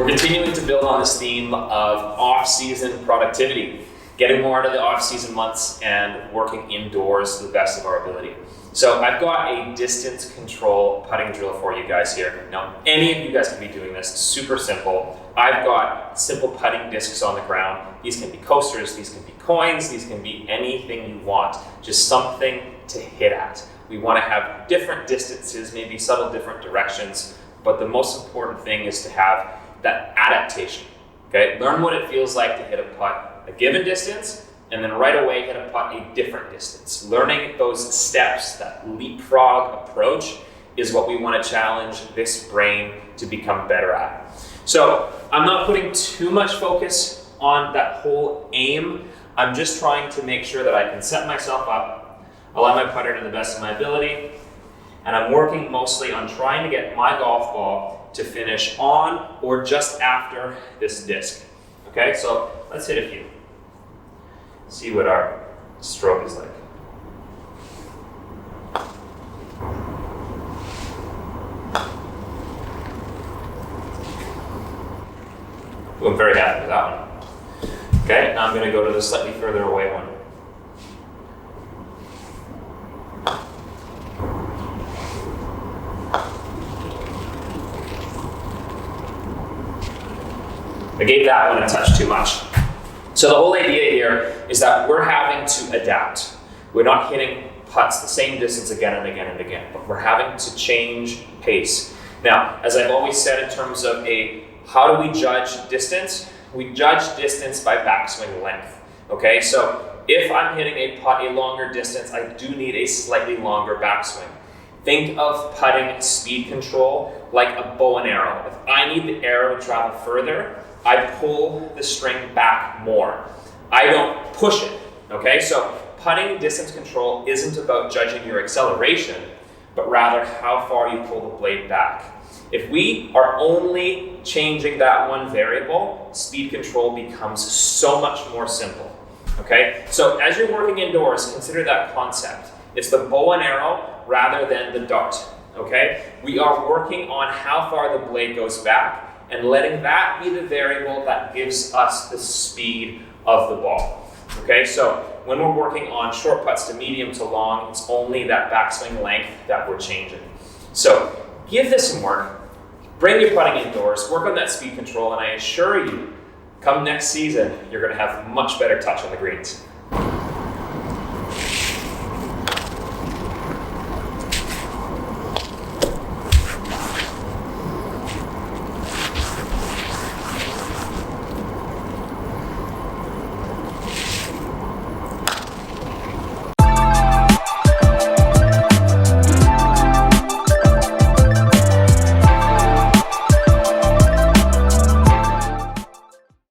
We're continuing to build on this theme of off-season productivity, getting more out of the off-season months and working indoors to the best of our ability. So I've got a distance control putting drill for you guys here. Now, any of you guys can be doing this, super simple. I've got simple putting discs on the ground. These can be coasters, these can be coins, these can be anything you want, just something to hit at. We want to have different distances, maybe subtle different directions, but the most important thing is to have that adaptation, okay? Learn what it feels like to hit a putt a given distance, and then right away hit a putt a different distance. Learning those steps, that leapfrog approach, is what we want to challenge this brain to become better at. So I'm not putting too much focus on that whole aim. I'm just trying to make sure that I can set myself up, allow my putter to the best of my ability, and I'm working mostly on trying to get my golf ball to finish on or just after this disc. Okay, so let's hit a few. See what our stroke is like. Ooh, I'm very happy with that one. Okay, now I'm going to go to the slightly further away one. I gave that one a touch too much. So the whole idea here is that we're having to adapt. We're not hitting putts the same distance again and again and again, but we're having to change pace. Now, as I've always said in terms of how do we judge distance? We judge distance by backswing length, okay? So if I'm hitting a putt a longer distance, I do need a slightly longer backswing. Think of putting speed control like a bow and arrow. If I need the arrow to travel further, I pull the string back more. I don't push it, okay? So putting distance control isn't about judging your acceleration, but rather how far you pull the blade back. If we are only changing that one variable, speed control becomes so much more simple, okay? So as you're working indoors, consider that concept. It's the bow and arrow rather than the dart, okay? We are working on how far the blade goes back and letting that be the variable that gives us the speed of the ball, okay? So when we're working on short putts to medium to long, it's only that backswing length that we're changing. So give this some work, bring your putting indoors, work on that speed control, and I assure you, come next season, you're gonna have much better touch on the greens.